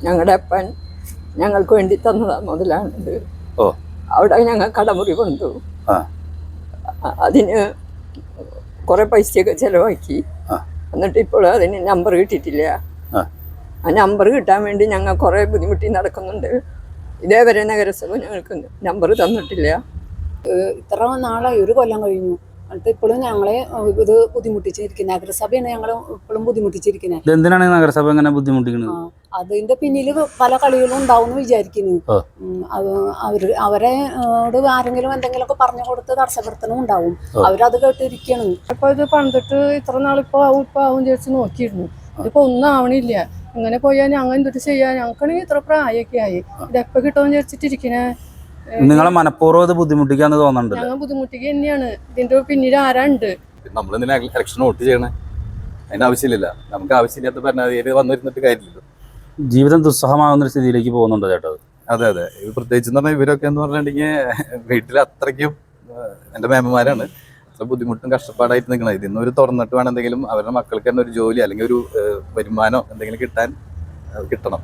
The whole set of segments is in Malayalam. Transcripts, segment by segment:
ഞങ്ങളുടെ അപ്പൻ ഞങ്ങൾക്ക് വേണ്ടി തന്നതാ മുതലാണിത്. ഓ, അവിടെ ഞങ്ങൾ കടമുറി കൊണ്ടു. അതിന് കുറെ പൈസയൊക്കെ ചെലവാക്കി. എന്നിട്ട് ഇപ്പോൾ അതിന് നമ്പർ കിട്ടിയിട്ടില്ല. ആ നമ്പർ കിട്ടാൻ വേണ്ടി ഞങ്ങൾ കുറെ ബുദ്ധിമുട്ടി നടക്കുന്നുണ്ട്. ഇതേവരെ നഗരസഭ ഞങ്ങൾക്ക് നമ്പർ തന്നിട്ടില്ല. ഇത്ര നാളായി, 1 കൊല്ലം കഴിഞ്ഞു. എന്നിട്ട് ഇപ്പോഴും ഞങ്ങളെ ഇത് ബുദ്ധിമുട്ടിച്ചിരിക്കുന്നത് നഗരസഭയാണ്. ഞങ്ങളെ ഇപ്പോഴും ബുദ്ധിമുട്ടിച്ചിരിക്കുന്നത്. എന്തിനാണ് നഗരസഭ ഇങ്ങനെ ബുദ്ധിമുട്ടിക്കുന്നത്? അതിന്റെ പിന്നിൽ പല കളികളും ഉണ്ടാവും എന്ന് വിചാരിക്കുന്നു. അവരോട് ആരെങ്കിലും എന്തെങ്കിലുമൊക്കെ പറഞ്ഞു കൊടുത്ത് തടസ്സപ്പെടുത്തണം ഉണ്ടാവും. അവരത് കേട്ടിരിക്കണം. ഇപ്പൊ ഇത് പണിതിട്ട് ഇത്ര നാളിപ്പോ ആവും ചേച്ചി നോക്കിയിരുന്നു. ഇതിപ്പോ ഒന്നും ആവണില്ല. ഇങ്ങനെ പോയാൽ ഞങ്ങൾ എന്തൊട്ട് ചെയ്യാൻ? ഞങ്ങൾക്കാണെങ്കിൽ ഇത്ര പ്രായമൊക്കെ ആയി. ഇതെപ്പോ കിട്ടുമെന്ന് വിചാരിച്ചിട്ടിരിക്കണേ. നിങ്ങളെ മനഃപൂർവ്വം ഇത് ബുദ്ധിമുട്ടിക്കാന്ന് തോന്നുന്നുണ്ട്. ഞങ്ങൾ ബുദ്ധിമുട്ടിക്കുക തന്നെയാണ്. ഇതിന്റെ പിന്നിൽ ആരാണ്ട്? നമ്മളെന്തിനാ ഇലക്ഷൻ വോട്ട് ചെയ്യണേ? അതിന്റെ ആവശ്യമില്ല. നമുക്ക് ആവശ്യമില്ലാത്ത ഭരണാധികാരി വന്നിരുന്നിട്ട് കാര്യമില്ല. ജീവിതം ദുസ്സഹമാകുന്ന സ്ഥിതിയിലേക്ക് പോകുന്നുണ്ട് ചേട്ടാ. അതെ അതെ. പ്രത്യേകിച്ച് എന്ന് പറഞ്ഞാൽ ഇവരൊക്കെ എന്ന് പറഞ്ഞിട്ടുണ്ടെങ്കിൽ വീട്ടിൽ അത്രയ്ക്കും എൻ്റെ മേമ്മമാരാണ്. അത്ര ബുദ്ധിമുട്ടും കഷ്ടപ്പാടായിട്ട് നിൽക്കുന്നത്. ഇതിന്ന് ഒരു തുറന്നിട്ട് വേണം എന്തെങ്കിലും അവരുടെ മക്കൾക്ക് തന്നെ ഒരു ജോലി അല്ലെങ്കിൽ ഒരു വരുമാനം എന്തെങ്കിലും കിട്ടണം.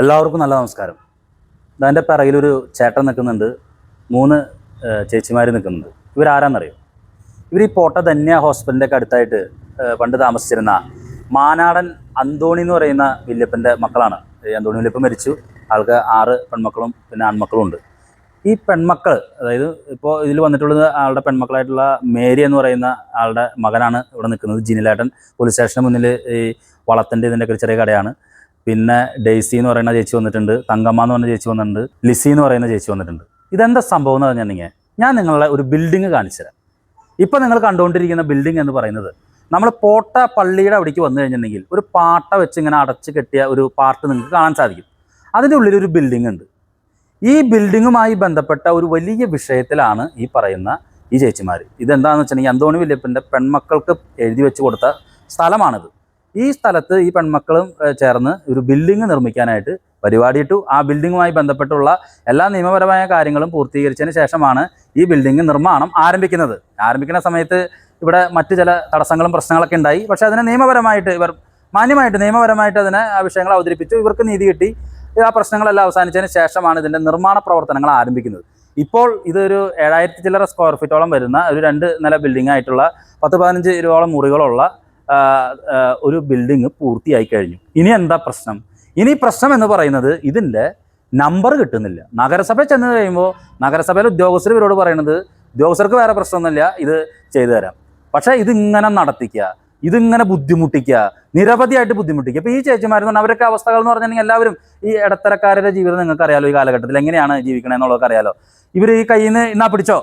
എല്ലാവർക്കും നല്ല നമസ്കാരം. എൻ്റെ പിറകിലൊരു ചേട്ടൻ നിൽക്കുന്നുണ്ട്, 3 ചേച്ചിമാർ നിൽക്കുന്നുണ്ട്. ഇവരാരാന്നറിയോ? ഇവർ ഈ പോട്ട ധന്യ ഹോസ്പിറ്റലിൻ്റെ ഒക്കെ അടുത്തായിട്ട് പണ്ട് താമസിച്ചിരുന്ന മാനാടൻ അന്തോണി എന്ന് പറയുന്ന വല്യപ്പൻ്റെ മക്കളാണ്. അന്തോണി വല്യപ്പൻ മരിച്ചു. ആൾക്ക് 6 പെൺമക്കളും പിന്നെ ആൺമക്കളും ഉണ്ട്. ഈ പെൺമക്കൾ, അതായത് ഇപ്പോൾ ഇതിൽ വന്നിട്ടുള്ളത് ആളുടെ പെൺമക്കളായിട്ടുള്ള മേരി എന്ന് പറയുന്ന ആളുടെ മകനാണ് ഇവിടെ നിൽക്കുന്നത്. ജിനിലേട്ടൻ പോലീസ് സ്റ്റേഷന് മുന്നിൽ ഈ വളത്തിൻ്റെ ഇതിൻ്റെയൊക്കെ ചെറിയ കടയാണ്. പിന്നെ ഡെയ്സി എന്ന് പറയുന്ന ചേച്ചി വന്നിട്ടുണ്ട്, തങ്കമ്മ എന്ന് പറഞ്ഞ ചേച്ചി വന്നിട്ടുണ്ട്, ലിസി എന്ന് പറയുന്ന ചേച്ചി വന്നിട്ടുണ്ട്. ഇതെന്താ സംഭവം എന്ന് പറഞ്ഞിട്ടുണ്ടെങ്കിൽ ഞാൻ നിങ്ങളെ ഒരു ബിൽഡിങ് കാണിച്ചു തരാം. ഇപ്പം നിങ്ങൾ കണ്ടുകൊണ്ടിരിക്കുന്ന ബിൽഡിംഗ് എന്ന് പറയുന്നത് നമ്മൾ പോട്ട പള്ളിയുടെ അവിടേക്ക് വന്നു കഴിഞ്ഞിട്ടുണ്ടെങ്കിൽ ഒരു പാട്ട വെച്ച് ഇങ്ങനെ അടച്ച് കെട്ടിയ ഒരു പാർട്ട് നിങ്ങൾക്ക് കാണാൻ സാധിക്കും. അതിൻ്റെ ഉള്ളിലൊരു ബിൽഡിംഗ് ഉണ്ട്. ഈ ബിൽഡിങ്ങുമായി ബന്ധപ്പെട്ട ഒരു വലിയ വിഷയത്തിലാണ് ഈ പറയുന്ന ഈ ചേച്ചിമാർ. ഇതെന്താണെന്ന് വെച്ചിട്ടുണ്ടെങ്കിൽ അന്തോണി വല്യപ്പൻ്റെ പെൺമക്കൾക്ക് എഴുതി വെച്ച് കൊടുത്ത സ്ഥലമാണിത്. ഈ സ്ഥലത്ത് ഈ പെൺമക്കളും ചേർന്ന് ഒരു ബിൽഡിംഗ് നിർമ്മിക്കാനായിട്ട് പരിപാടിയിട്ടു. ആ ബിൽഡിങ്ങുമായി ബന്ധപ്പെട്ടുള്ള എല്ലാ നിയമപരമായ കാര്യങ്ങളും പൂർത്തീകരിച്ചതിന് ശേഷമാണ് ഈ ബിൽഡിംഗ് നിർമ്മാണം ആരംഭിക്കുന്നത്. ആരംഭിക്കുന്ന സമയത്ത് ഇവിടെ മറ്റു ചില തടസ്സങ്ങളും പ്രശ്നങ്ങളൊക്കെ ഉണ്ടായി. പക്ഷേ അതിനെ നിയമപരമായിട്ട് ഇവർ മാന്യമായിട്ട് നിയമപരമായിട്ട് അതിനെ ആ വിഷയങ്ങൾ അവതരിപ്പിച്ചു. ഇവർക്ക് നീതി കിട്ടി. ആ പ്രശ്നങ്ങളെല്ലാം അവസാനിച്ചതിന് ശേഷമാണ് ഇതിൻ്റെ നിർമ്മാണ പ്രവർത്തനങ്ങൾ ആരംഭിക്കുന്നത്. ഇപ്പോൾ ഇതൊരു 7000 ചില്ലറ സ്ക്വയർ ഫീറ്റോളം വരുന്ന ഒരു 2 നില ബിൽഡിംഗ് ആയിട്ടുള്ള 10-15 രൂപയോളം മുറികളുള്ള ഒരു ബിൽഡിംഗ് പൂർത്തിയായി കഴിഞ്ഞു. ഇനി എന്താ പ്രശ്നം? ഇനി പ്രശ്നം എന്ന് പറയുന്നത് ഇതിൻ്റെ നമ്പർ കിട്ടുന്നില്ല. നഗരസഭ ചെന്ന് കഴിയുമ്പോൾ നഗരസഭയിലെ ഉദ്യോഗസ്ഥർ ഇവരോട് പറയുന്നത് ഉദ്യോഗസ്ഥർക്ക് വേറെ പ്രശ്നമൊന്നുമില്ല, ഇത് ചെയ്തു തരാം. പക്ഷേ ഇതിങ്ങനെ നടത്തിക്കുക, ഇതിങ്ങനെ ബുദ്ധിമുട്ടിക്കുക, നിരവധിയായിട്ട് ബുദ്ധിമുട്ടിക്കുക. ഇപ്പോൾ ഈ ചേച്ചിമാരെന്ന് പറഞ്ഞാൽ അവരൊക്കെ അവസ്ഥകൾ എന്ന് പറഞ്ഞിട്ടുണ്ടെങ്കിൽ എല്ലാവരും ഈ ഇടത്തരക്കാരുടെ ജീവിതം നിങ്ങൾക്ക് അറിയാലോ. ഈ കാലഘട്ടത്തിൽ എങ്ങനെയാണ് ജീവിക്കണമെന്നുള്ളതൊക്കെ അറിയാലോ. ഇവർ ഈ കയ്യിൽ നിന്ന് ഇന്നാ പിടിച്ചോ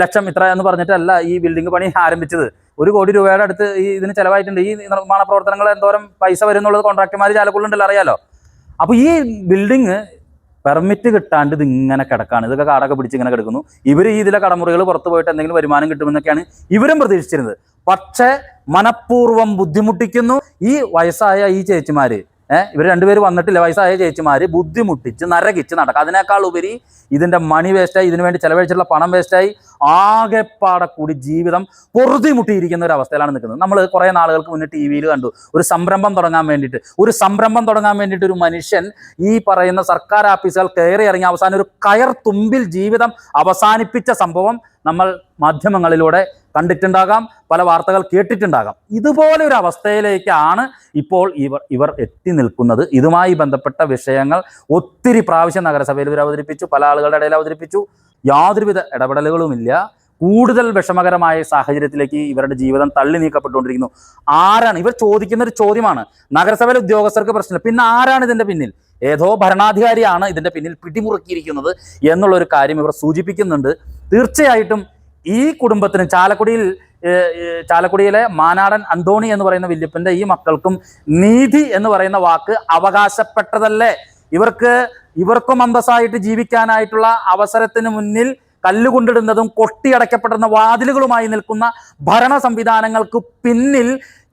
ലക്ഷം ഇത്ര എന്ന് പറഞ്ഞിട്ടല്ല ഈ ബിൽഡിംഗ് പണി ആരംഭിച്ചത്. 1 കോടി രൂപയുടെ അടുത്ത് ഈ ഇതിന് ചിലവായിട്ടുണ്ട്. ഈ നിർമ്മാണ പ്രവർത്തനങ്ങൾ എന്തോരം പൈസ വരും എന്നുള്ളത് കോൺട്രാക്ടർമാർ ചാലക്കുള്ളുണ്ടല്ലോ, അറിയാലോ. അപ്പോൾ ഈ ബിൽഡിങ് പെർമിറ്റ് കിട്ടാണ്ട് ഇതിങ്ങനെ കിടക്കാണ്. ഇതൊക്കെ കാടൊക്കെ പിടിച്ച് ഇങ്ങനെ കിടക്കുന്നു. ഇവർ ഈ ഇതിലെ കടമുറികൾ പുറത്ത് പോയിട്ട് എന്തെങ്കിലും വരുമാനം കിട്ടുമെന്നൊക്കെയാണ് ഇവരും പ്രതീക്ഷിച്ചിരുന്നത്. പക്ഷേ മനഃപൂർവ്വം ബുദ്ധിമുട്ടിക്കുന്നു ഈ വയസ്സായ ഈ ചേച്ചിമാർ. ഇവർ 2 പേര് വന്നിട്ടില്ല. വയസ്സായ ചേച്ചിമാർ ബുദ്ധിമുട്ടിച്ച് നരകിച്ച് നടക്കുക. അതിനേക്കാൾ ഉപരി ഇതിൻ്റെ മണി വേസ്റ്റായി, ഇതിനു വേണ്ടി ചെലവഴിച്ചിട്ടുള്ള പണം വേസ്റ്റായി, ആകെപ്പാടെ കൂടി ജീവിതം പൊറുതിമുട്ടിയിരിക്കുന്ന ഒരു അവസ്ഥയിലാണ് നിൽക്കുന്നത്. നമ്മൾ കുറേ നാളുകൾക്ക് മുന്നേ ടി വിയിൽ കണ്ടു ഒരു സംരംഭം തുടങ്ങാൻ വേണ്ടിയിട്ട് ഒരു മനുഷ്യൻ ഈ പറയുന്ന സർക്കാർ ഓഫീസുകൾ കയറി ഇറങ്ങി അവസാനം ഒരു കയർ തുമ്പിൽ ജീവിതം അവസാനിപ്പിച്ച സംഭവം നമ്മൾ മാധ്യമങ്ങളിലൂടെ കണ്ടിട്ടുണ്ടാകാം, പല വാർത്തകൾ കേട്ടിട്ടുണ്ടാകാം. ഇതുപോലെ ഒരു അവസ്ഥയിലേക്കാണ് ഇപ്പോൾ ഇവർ എത്തി നിൽക്കുന്നത്. ഇതുമായി ബന്ധപ്പെട്ട വിഷയങ്ങൾ ഒത്തിരി പ്രാവശ്യം നഗരസഭയിൽ ഇവർ അവതരിപ്പിച്ചു, പല ആളുകളുടെ ഇടയിൽ അവതരിപ്പിച്ചു. യാതൊരുവിധ ഇടപെടലുകളുമില്ല. കൂടുതൽ വിഷമകരമായ സാഹചര്യത്തിലേക്ക് ഇവരുടെ ജീവിതം തള്ളി നീക്കപ്പെട്ടുകൊണ്ടിരിക്കുന്നു. ആരാണ് ഇവർ ചോദിക്കുന്ന ഒരു ചോദ്യമാണ്. നഗരസഭയിലെ ഉദ്യോഗസ്ഥർക്ക് പ്രശ്നമില്ല, പിന്നെ ആരാണ് ഇതിൻ്റെ പിന്നിൽ? ഏതോ ഭരണാധികാരിയാണ് ഇതിൻ്റെ പിന്നിൽ പിടിമുറുക്കിയിരിക്കുന്നത് എന്നുള്ളൊരു കാര്യം ഇവർ സൂചിപ്പിക്കുന്നുണ്ട്. തീർച്ചയായിട്ടും ഈ കുടുംബത്തിനും ചാലക്കുടിയിലെ മാനാടൻ അന്തോണി എന്ന് പറയുന്ന വല്യപ്പൻ്റെ ഈ മക്കൾക്കും നീതി എന്ന് പറയുന്ന വാക്ക് അവകാശപ്പെട്ടതല്ലേ? ഇവർക്കും അന്തസ്സായിട്ട് ജീവിക്കാനായിട്ടുള്ള അവസരത്തിന് മുന്നിൽ കല്ലുകൊണ്ടിടുന്നതും കൊട്ടിയടക്കപ്പെടുന്ന വാതിലുകളുമായി നിൽക്കുന്ന ഭരണ സംവിധാനങ്ങൾക്ക് പിന്നിൽ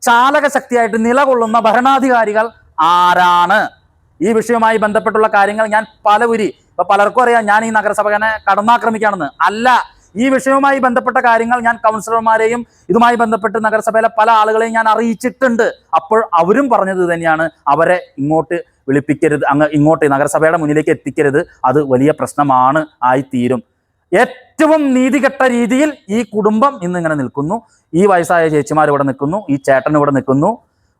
ചാലകശക്തിയായിട്ട് നിലകൊള്ളുന്ന ഭരണാധികാരികൾ ആരാണ്? ഈ വിഷയവുമായി ബന്ധപ്പെട്ടുള്ള കാര്യങ്ങൾ ഞാൻ പലർക്കും അറിയാം. ഞാൻ ഈ നഗരസഭനെ കടന്നാക്രമിക്കുകയാണെന്ന് അല്ല. ഈ വിഷയവുമായി ബന്ധപ്പെട്ട കാര്യങ്ങൾ ഞാൻ കൗൺസിലർമാരെയും ഇതുമായി ബന്ധപ്പെട്ട് നഗരസഭയിലെ പല ആളുകളെയും ഞാൻ അറിയിച്ചിട്ടുണ്ട്. അപ്പോൾ അവരും പറഞ്ഞത് തന്നെയാണ്, അവരെ ഇങ്ങോട്ട് വിളിപ്പിക്കരുത്, ഇങ്ങോട്ട് നഗരസഭയുടെ മുന്നിലേക്ക് എത്തിക്കരുത്, അത് വലിയ പ്രശ്നമാണ് ആയിത്തീരും. ഏറ്റവും നീതികെട്ട രീതിയിൽ ഈ കുടുംബം ഇന്ന് ഇങ്ങനെ നിൽക്കുന്നു. ഈ വയസ്സായ ചേച്ചിമാർ ഇവിടെ നിൽക്കുന്നു, ഈ ചേട്ടൻ ഇവിടെ നിൽക്കുന്നു.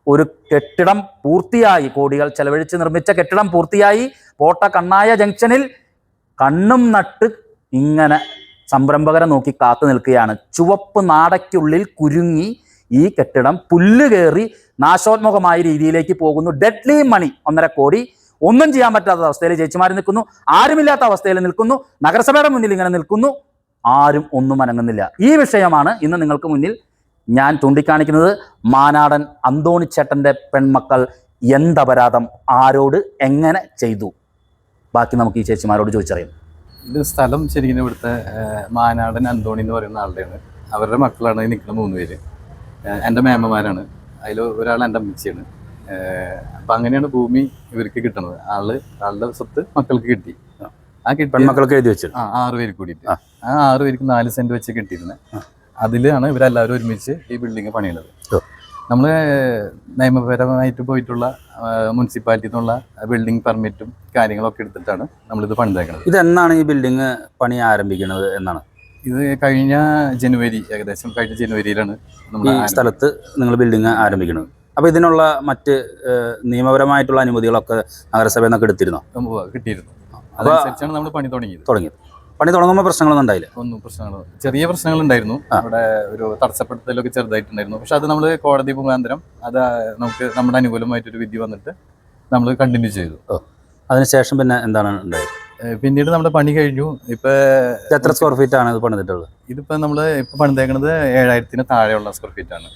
ഒരു കെട്ടിടം പൂർത്തിയായി, കോടികൾ ചെലവഴിച്ച് നിർമ്മിച്ച കെട്ടിടം പൂർത്തിയായി പോട്ട കണ്ണായ ജംഗ്ഷനിൽ കണ്ണും നട്ട് ഇങ്ങനെ സംരംഭകരെ നോക്കി കാത്തു നിൽക്കുകയാണ്. ചുവപ്പ് നാടയ്ക്കുള്ളിൽ കുരുങ്ങി ഈ കെട്ടിടം പുല്ലുകേറി നാശോന്മുഖമായ രീതിയിലേക്ക് പോകുന്നു. ഡെഡ്ലി മണി 1.5 കോടി, ഒന്നും ചെയ്യാൻ പറ്റാത്ത അവസ്ഥയിൽ ചേച്ചിമാർ നിൽക്കുന്നു, ആരുമില്ലാത്ത അവസ്ഥയിൽ നിൽക്കുന്നു, നഗരസഭയുടെ മുന്നിൽ ഇങ്ങനെ നിൽക്കുന്നു, ആരും ഒന്നും അനങ്ങുന്നില്ല. ഈ വിഷയമാണ് ഇന്ന് നിങ്ങൾക്ക് മുന്നിൽ ഞാൻ ചൂണ്ടിക്കാണിക്കുന്നത്. മാനാടൻ അന്തോണിച്ചേട്ടൻ്റെ പെൺമക്കൾ എന്തപരാധം, ആരോട്, എങ്ങനെ ചെയ്തു? ബാക്കി നമുക്ക് ഈ ചേച്ചിമാരോട് ചോദിച്ചറിയാം. ഇത് സ്ഥലം ശരിക്കും ഇവിടുത്തെ മാനാടൻ അന്തോണി എന്ന് പറയുന്ന ആളുടെയാണ്. അവരുടെ മക്കളാണ് ഈ നിൽക്കുന്ന 3 പേര്. എൻ്റെ മേമ്മമാരാണ്. അതിൽ ഒരാൾ എൻ്റെ അമ്മച്ചിയാണ്. അപ്പം അങ്ങനെയാണ് ഭൂമി ഇവർക്ക് കിട്ടുന്നത്. ആളുടെ സ്വത്ത് മക്കൾക്ക് കിട്ടി. ആ കിട്ടി പെൺമക്കൾക്ക് എഴുതി വെച്ചു. 6 പേര് കൂടിയിട്ട് ആ 6 പേർക്ക് 4 സെന്റ് വെച്ച് കിട്ടിയിരുന്നത്. അതിലാണ് ഇവരെല്ലാവരും ഒരുമിച്ച് ഈ ബിൽഡിങ് പണിയുന്നത്. നമ്മൾ നിയമപരമായിട്ട് പോയിട്ടുള്ള മുനിസിപ്പാലിറ്റിയിൽ നിന്നുള്ള ബിൽഡിംഗ് പെർമിറ്റും കാര്യങ്ങളൊക്കെ എടുത്തിട്ടാണ് നമ്മളിത് പണിതേക്കുന്നത്. ഇതെന്നാണ് ഈ ബിൽഡിങ് പണി ആരംഭിക്കുന്നത് എന്നാണ്? ഇത് കഴിഞ്ഞ ജനുവരി, ഏകദേശം കഴിഞ്ഞ ജനുവരിയിലാണ് ഈ സ്ഥലത്ത് നിങ്ങൾ ബിൽഡിങ് ആരംഭിക്കുന്നത്. അപ്പോൾ ഇതിനുള്ള മറ്റ് നിയമപരമായിട്ടുള്ള അനുമതികളൊക്കെ നഗരസഭയിൽ നിന്നൊക്കെ എടുത്തിരുന്നോ? കിട്ടിയിരുന്നു. അതനുസരിച്ചാണ് നമ്മൾ പണി തുടങ്ങിയത്. പണി തുടങ്ങുമ്പോൾ പ്രശ്നങ്ങളൊന്നും ഉണ്ടായില്ല? ചെറിയ പ്രശ്നങ്ങൾ ഉണ്ടായിരുന്നു. അവിടെ ഒരു തടസ്സപ്പെടുത്തലൊക്കെ ചെറുതായിട്ടുണ്ടായിരുന്നു. പക്ഷെ അത് നമ്മൾ കോടതി മുഖാന്തരം അത് നമുക്ക് നമ്മുടെ അനുകൂലമായിട്ടൊരു വിധി വന്നിട്ട് നമ്മൾ കണ്ടിന്യൂ ചെയ്തു. അതിനുശേഷം പിന്നെ എന്താണ് ഉണ്ടായത്? പിന്നീട് നമ്മുടെ പണി കഴിഞ്ഞു. ഇപ്പൊ എത്ര സ്ക്വയർ ഫീറ്റ് ആണ് ഇത് പണിതിട്ടുള്ളത്? ഇതിപ്പോ നമ്മള് ഇപ്പൊ പണിതേക്കുന്നത് 7000-ന് താഴെയുള്ള സ്ക്വയർ ഫീറ്റ് ആണ്.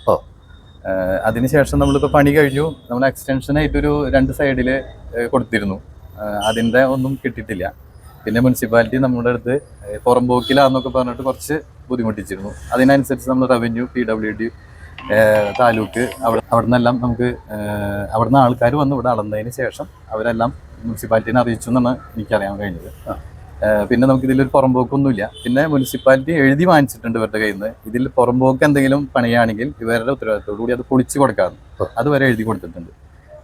അതിനുശേഷം നമ്മളിപ്പോൾ പണി കഴിഞ്ഞു. നമ്മൾ എക്സ്റ്റൻഷനായിട്ടൊരു 2 സൈഡിൽ കൊടുത്തിരുന്നു. അതിൻ്റെ ഒന്നും കിട്ടിയിട്ടില്ല. പിന്നെ മുനിസിപ്പാലിറ്റി നമ്മുടെ അടുത്ത് പുറമ്പോക്കിലാന്നൊക്കെ പറഞ്ഞിട്ട് കുറച്ച് ബുദ്ധിമുട്ടിച്ചിരുന്നു. അതിനനുസരിച്ച് നമ്മൾ റവന്യൂ, PWD, താലൂക്ക് അവിടെ നിന്നെല്ലാം നമുക്ക് അവിടുന്ന് ആൾക്കാർ വന്ന് ഇവിടെ അളന്നതിന് ശേഷം അവരെല്ലാം മുനിസിപ്പാലിറ്റിനെ അറിയിച്ചു എന്നാണ് എനിക്കറിയാൻ കഴിഞ്ഞത്. പിന്നെ നമുക്ക് ഇതിലൊരു പുറമ്പോക്കൊന്നുമില്ല. പിന്നെ മുനിസിപ്പാലിറ്റി എഴുതി വാങ്ങിച്ചിട്ടുണ്ട് ഇവരുടെ കയ്യിൽ നിന്ന്. ഇതിൽ പുറമ്പോക്ക് എന്തെങ്കിലും പണിയാണെങ്കിൽ ഇവരുടെ ഉത്തരവാദിത്തോടു കൂടി അത് പൊളിച്ചു കൊടുക്കാറ് അതുവരെ എഴുതി കൊടുത്തിട്ടുണ്ട്.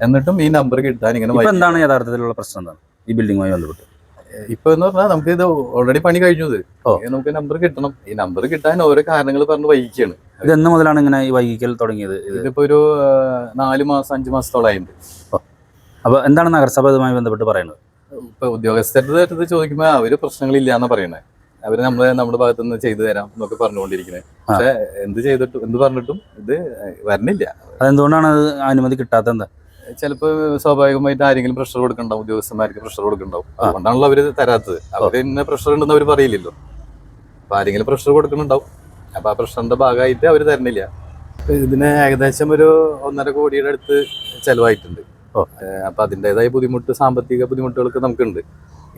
എന്നിട്ടും ഈ നമ്പർ കിട്ടാൻ ഇങ്ങനെ എന്താണ് യഥാർത്ഥത്തിലുള്ള പ്രശ്നം? എന്താണ് ഈ ബിൽഡിങ്ങുമായി ബന്ധപ്പെട്ട്? ഇപ്പൊ എന്ന് പറഞ്ഞാൽ നമുക്ക് ഇത് ഓൾറെഡി പണി കഴിഞ്ഞത്, നമുക്ക് നമ്പർ കിട്ടണം. ഈ നമ്പർ കിട്ടാൻ ഓരോ കാരണങ്ങൾ പറഞ്ഞ് വൈകിക്കാണ്. ഇത് എന്ന് മുതലാണ് ഇങ്ങനെ ഈ വൈകിക്കൽ തുടങ്ങിയത്? ഇതിപ്പോ ഒരു 4 മാസം 5 മാസത്തോളായിട്ടുണ്ട്. അപ്പൊ എന്താണ് നഗരസഭ ഇതുമായി ബന്ധപ്പെട്ട് പറയുന്നത്? ഇപ്പൊ ഉദ്യോഗസ്ഥരുടെ അടുത്ത് ചോദിക്കുമ്പോൾ അവര് പ്രശ്നങ്ങളില്ല എന്നാ പറയണേ. അവര് നമ്മുടെ ഭാഗത്തു നിന്ന് ചെയ്തു തരാം എന്നൊക്കെ പറഞ്ഞുകൊണ്ടിരിക്കുന്നത്. പക്ഷെ എന്ത് പറഞ്ഞിട്ടും ഇത് വരണില്ല. അതെന്തുകൊണ്ടാണ് അത് അനുമതി കിട്ടാത്ത? എന്താ? ചിലപ്പോൾ സ്വാഭാവികമായിട്ട് ആരെങ്കിലും പ്രഷർ കൊടുക്കണ്ടാവും, ഉദ്യോഗസ്ഥന്മാർക്ക് പ്രഷർ കൊടുക്കണ്ടാവും. അതുകൊണ്ടാണല്ലോ അവര് തരാത്തത്. അവര് ഇന്ന പ്രഷർ ഉണ്ടെന്ന് അവർ പറയില്ലല്ലോ. അപ്പൊ ആരെങ്കിലും പ്രഷർ കൊടുക്കുന്നുണ്ടാവും. അപ്പൊ ആ പ്രഷറിന്റെ ഭാഗമായിട്ട് അവര് തരണില്ല. ഇതിന് ഏകദേശം ഒരു 1.5 കോടിയുടെ അടുത്ത് ചെലവായിട്ടുണ്ട്. അപ്പൊ അതിൻ്റെതായ സാമ്പത്തിക ബുദ്ധിമുട്ടുകളൊക്കെ നമുക്കുണ്ട്.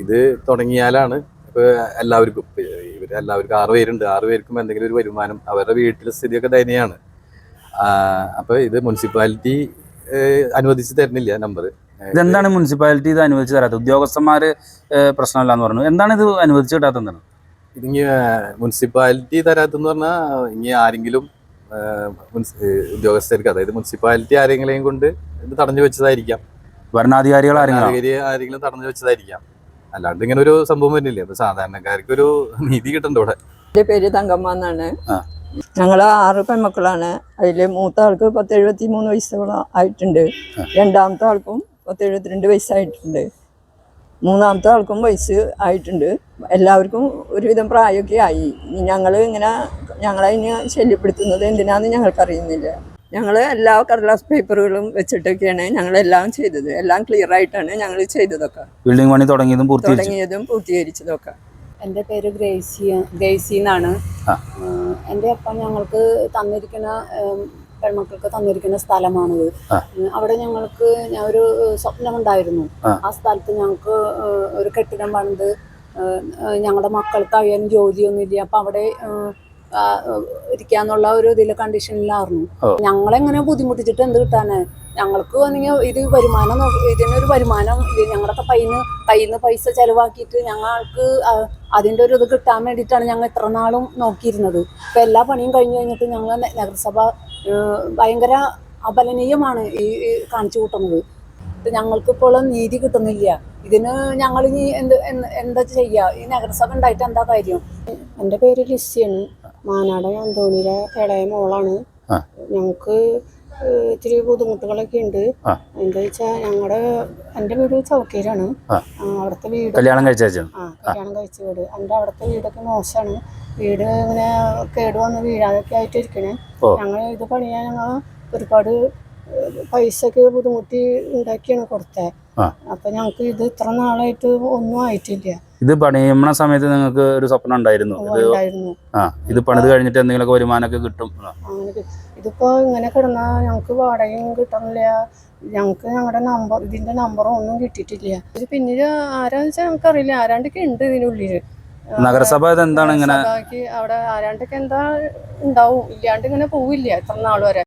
ഇത് തുടങ്ങിയാലാണ് ഇപ്പൊ എല്ലാവർക്കും 6 പേരുണ്ട്. 6 പേർക്കും എന്തെങ്കിലും ഒരു വരുമാനം, അവരുടെ വീട്ടിലെ സ്ഥിതിയൊക്കെ ദയനീയമാണ്. അപ്പൊ ഇത് മുനിസിപ്പാലിറ്റി അനുവദിച്ച് തരുന്നില്ല നമ്പർ. ഇതെന്താണ് മുനിസിപ്പാലിറ്റി ഇത് അനുവദിച്ച് തരാത്തത്? ഉദ്യോഗസ്ഥന്മാര് പ്രശ്നമില്ല എന്ന് പറഞ്ഞു. എന്താണ് ഇത് അനുവദിച്ച് കിട്ടാത്തത്? ഇതിങ്ങ മുനിസിപ്പാലിറ്റി തരാത്തെന്ന് പറഞ്ഞാൽ ഇനി ആരെങ്കിലും ഉദ്യോഗസ്ഥർക്ക്, അതായത് മുനിസിപ്പാലിറ്റി ആരെങ്കിലും കൊണ്ട് ഇത് തടഞ്ഞു വെച്ചതായിരിക്കാം. ഭരണാധികാരികൾ ആരെങ്കിലും തടഞ്ഞു വെച്ചതായിരിക്കാം. അല്ലാണ്ട് ഇങ്ങനെ ഒരു സംഭവം വരുന്നില്ല. അപ്പൊ സാധാരണക്കാർക്ക് ഒരു നീതി കിട്ടണ്ട ഇവിടെ. എൻ്റെ പേര് തങ്കമ്മ എന്നാണ്. ഞങ്ങൾ 6 പെൺമക്കളാണ്. അതിൽ മൂത്ത ആൾക്ക് 73 വയസ്സോളം ആയിട്ടുണ്ട്. രണ്ടാമത്തെ ആൾക്കും 72 വയസ്സായിട്ടുണ്ട്. മൂന്നാമത്തെ ആൾക്കും വയസ്സ് ആയിട്ടുണ്ട്. എല്ലാവർക്കും ഒരുവിധം പ്രായമൊക്കെ ആയി. ഞങ്ങളതിന് ശല്യപ്പെടുത്തുന്നത് എന്തിനാന്ന് ഞങ്ങൾക്കറിയുന്നില്ല. ഞങ്ങൾ എല്ലാ കടലാസ് പേപ്പറുകളും വെച്ചിട്ടൊക്കെയാണ് ഞങ്ങളെല്ലാം ചെയ്തത്. എല്ലാം ക്ലിയർ ആയിട്ടാണ് ഞങ്ങൾ ചെയ്തതൊക്കെ. ബിൽഡിംഗ് പണി തുടങ്ങിയതും പൂർത്തീകരിച്ചതൊക്കെ. എൻ്റെ പേര് ഗ്രേസി എന്നാണ്. എൻ്റെ അപ്പം ഞങ്ങൾക്ക് പെൺമക്കൾക്ക് തന്നിരിക്കുന്ന സ്ഥലമാണിത്. അവിടെ ഞങ്ങൾക്ക് ഒരു സ്വപ്നമുണ്ടായിരുന്നു. ആ സ്ഥലത്ത് ഞങ്ങൾക്ക് ഒരു കെട്ടിടം പണിത് ഞങ്ങളുടെ മക്കൾക്ക് കഴിയാൻ ജോലിയൊന്നുമില്ല. അപ്പം അവിടെ ആ, ഇരിക്കാന്നുള്ള ഒരു ഇതിലെ കണ്ടീഷനിലായിരുന്നു. ഓ. ഞങ്ങളെങ്ങനെ ബുദ്ധിമുട്ടിച്ചിട്ട് എന്ത് കിട്ടാന്? ഞങ്ങൾക്ക് വന്നെങ്കിൽ ഇത് വരുമാനം ഇതിനൊരു വരുമാനം ഞങ്ങളുടെ കയ്യിൽ നിന്ന് പൈസ ചെലവാക്കിയിട്ട് ഞങ്ങൾക്ക് അതിൻ്റെ ഒരു ഇത് കിട്ടാൻ വേണ്ടിയിട്ടാണ് ഞങ്ങൾ ഇത്ര നാളും നോക്കിയിരുന്നത്. ഇപ്പം എല്ലാ പണിയും കഴിഞ്ഞ് കഴിഞ്ഞിട്ട് ഞങ്ങൾ നഗരസഭ ഭയങ്കര അപലനീയമാണ് ഈ കാണിച്ചു കൂട്ടുന്നത്. ഞങ്ങൾക്കിപ്പോൾ നീതി കിട്ടുന്നില്ല. ഇതിന് ഞങ്ങൾ ഇനി എന്താ ചെയ്യുക? ഈ നഗരസഭ ഉണ്ടായിട്ട് എന്താ കാര്യം? എൻ്റെ പേര് ലിസിയാണ്. മാനാട് അന്തോണിയുടെ ഇളയ മോളാണ്. ഞങ്ങൾക്ക് ഇത്തിരി ബുദ്ധിമുട്ടുകളൊക്കെ ഉണ്ട്. എന്താ വെച്ചാൽ എൻ്റെ വീട് ചൗക്കയിലാണ്. അവിടുത്തെ വീട് കല്യാണം കഴിച്ച കല്യാണം കഴിച്ച വീട്. എൻ്റെ അവിടുത്തെ വീടൊക്കെ മോശമാണ്. വീട് ഇങ്ങനെ കേടുവന്ന് വീഴാതൊക്കെ ആയിട്ട് ഇരിക്കണേ. ഞങ്ങൾ ഇത് പണിയാൻ ഞങ്ങൾ ഒരുപാട് പൈസക്ക് ബുദ്ധിമുട്ടി ഉണ്ടാക്കിയാണ് കൊടുത്തത്. അപ്പൊ ഞങ്ങൾക്ക് ഇത് ഇത്ര നാളായിട്ട് ഒന്നും ആയിട്ടില്ല. ഇത് പണിയുന്ന സമയത്ത് നിങ്ങൾക്ക് ഒരു സ്വപ്നം ഉണ്ടായിരുന്നു ഇത് പണിത് കഴിഞ്ഞിട്ട് എന്തെങ്കിലുമൊക്കെ വരുമാനമൊക്കെ കിട്ടും? ഇതിപ്പോ ഇങ്ങനെ കിടന്നാ ഞങ്ങൾക്ക് വാടകയും കിട്ടണില്ല. ഞങ്ങൾക്ക് ഞങ്ങളുടെ ഇതിന്റെ നമ്പറും ഒന്നും കിട്ടിയിട്ടില്ല. ഇത് പിന്നീട് ആരാന്ന് വെച്ചാൽ നമുക്കറിയില്ല. ആരാണ്ടൊക്കെ ഉണ്ട് ഇതിനുള്ളില്. നഗരസഭ എന്താണ് ഇങ്ങനെ അവിടെ ആരാണ്ടൊക്കെ എന്താ ഉണ്ടാവും. ഇല്ലാണ്ട് ഇങ്ങനെ പോവില്ല ഇത്ര നാൾ വരെ.